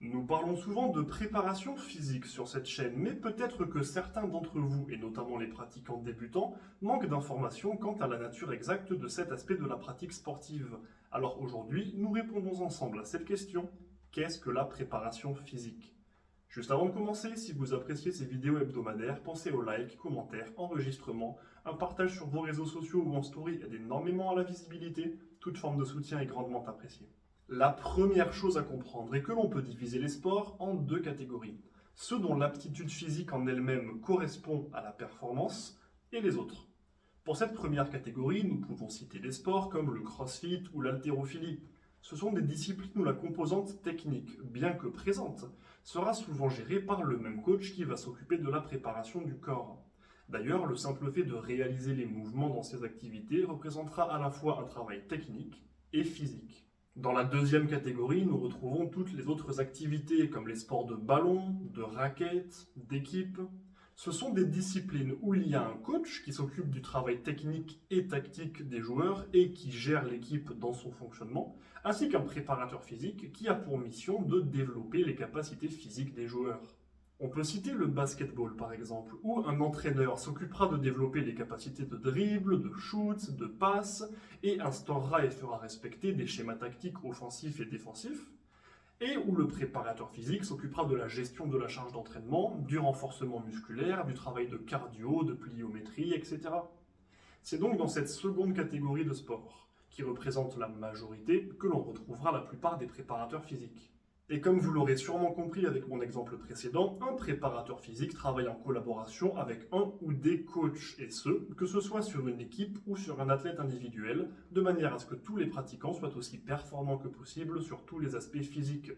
Nous parlons souvent de préparation physique sur cette chaîne, mais peut-être que certains d'entre vous, et notamment les pratiquants débutants, manquent d'informations quant à la nature exacte de cet aspect de la pratique sportive. Alors aujourd'hui, nous répondons ensemble à cette question. Qu'est-ce que la préparation physique? Juste avant de commencer, si vous appréciez ces vidéos hebdomadaires, pensez au like, commentaire, enregistrement, un partage sur vos réseaux sociaux ou en story aide énormément à la visibilité. Toute forme de soutien est grandement appréciée. La première chose à comprendre est que l'on peut diviser les sports en deux catégories. Ceux dont l'aptitude physique en elle-même correspond à la performance et les autres. Pour cette première catégorie, nous pouvons citer des sports comme le crossfit ou l'haltérophilie. Ce sont des disciplines où la composante technique, bien que présente, sera souvent gérée par le même coach qui va s'occuper de la préparation du corps. D'ailleurs, le simple fait de réaliser les mouvements dans ces activités représentera à la fois un travail technique et physique. Dans la deuxième catégorie, nous retrouvons toutes les autres activités comme les sports de ballon, de raquettes, d'équipe. Ce sont des disciplines où il y a un coach qui s'occupe du travail technique et tactique des joueurs et qui gère l'équipe dans son fonctionnement, ainsi qu'un préparateur physique qui a pour mission de développer les capacités physiques des joueurs. On peut citer le basketball par exemple, où un entraîneur s'occupera de développer les capacités de dribble, de shoot, de passe, et instaurera et fera respecter des schémas tactiques offensifs et défensifs, et où le préparateur physique s'occupera de la gestion de la charge d'entraînement, du renforcement musculaire, du travail de cardio, de pliométrie, etc. C'est donc dans cette seconde catégorie de sport, qui représente la majorité, que l'on retrouvera la plupart des préparateurs physiques. Et comme vous l'aurez sûrement compris avec mon exemple précédent, un préparateur physique travaille en collaboration avec un ou des coachs, et ce, que ce soit sur une équipe ou sur un athlète individuel, de manière à ce que tous les pratiquants soient aussi performants que possible sur tous les aspects physiques.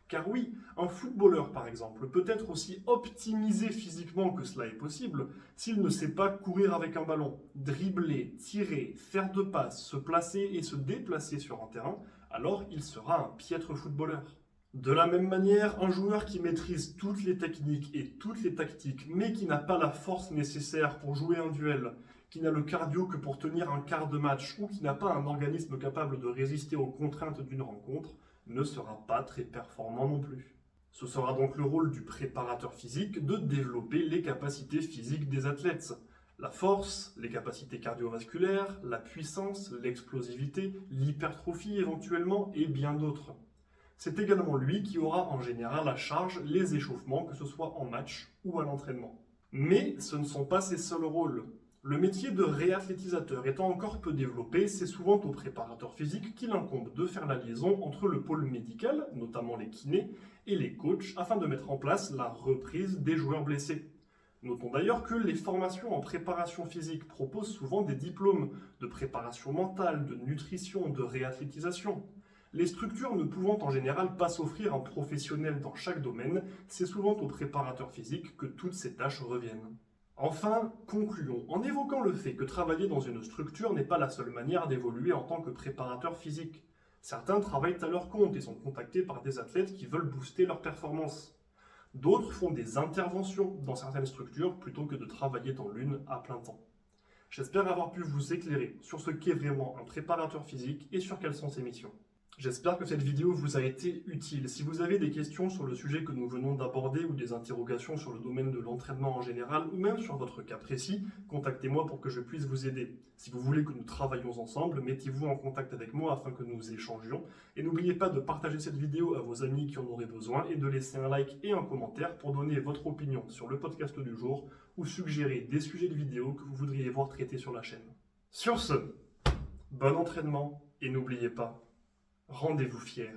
Car oui, un footballeur par exemple peut être aussi optimisé physiquement que cela est possible s'il ne sait pas courir avec un ballon, dribbler, tirer, faire de passes, se placer et se déplacer sur un terrain, alors il sera un piètre footballeur. De la même manière, un joueur qui maîtrise toutes les techniques et toutes les tactiques, mais qui n'a pas la force nécessaire pour jouer un duel, qui n'a le cardio que pour tenir un quart de match, ou qui n'a pas un organisme capable de résister aux contraintes d'une rencontre, ne sera pas très performant non plus. Ce sera donc le rôle du préparateur physique de développer les capacités physiques des athlètes. La force, les capacités cardiovasculaires, la puissance, l'explosivité, l'hypertrophie éventuellement, et bien d'autres. C'est également lui qui aura en général à charge les échauffements, que ce soit en match ou à l'entraînement. Mais ce ne sont pas ses seuls rôles. Le métier de réathlétisateur étant encore peu développé, c'est souvent au préparateur physique qu'il incombe de faire la liaison entre le pôle médical, notamment les kinés, et les coachs, afin de mettre en place la reprise des joueurs blessés. Notons d'ailleurs que les formations en préparation physique proposent souvent des diplômes de préparation mentale, de nutrition, de réathlétisation. Les structures ne pouvant en général pas s'offrir un professionnel dans chaque domaine, c'est souvent au préparateur physique que toutes ces tâches reviennent. Enfin, concluons en évoquant le fait que travailler dans une structure n'est pas la seule manière d'évoluer en tant que préparateur physique. Certains travaillent à leur compte et sont contactés par des athlètes qui veulent booster leur performance. D'autres font des interventions dans certaines structures plutôt que de travailler dans l'une à plein temps. J'espère avoir pu vous éclairer sur ce qu'est vraiment un préparateur physique et sur quelles sont ses missions. J'espère que cette vidéo vous a été utile. Si vous avez des questions sur le sujet que nous venons d'aborder ou des interrogations sur le domaine de l'entraînement en général ou même sur votre cas précis, contactez-moi pour que je puisse vous aider. Si vous voulez que nous travaillions ensemble, mettez-vous en contact avec moi afin que nous échangions. Et n'oubliez pas de partager cette vidéo à vos amis qui en auraient besoin et de laisser un like et un commentaire pour donner votre opinion sur le podcast du jour ou suggérer des sujets de vidéos que vous voudriez voir traités sur la chaîne. Sur ce, bon entraînement et n'oubliez pas, rendez-vous fiers.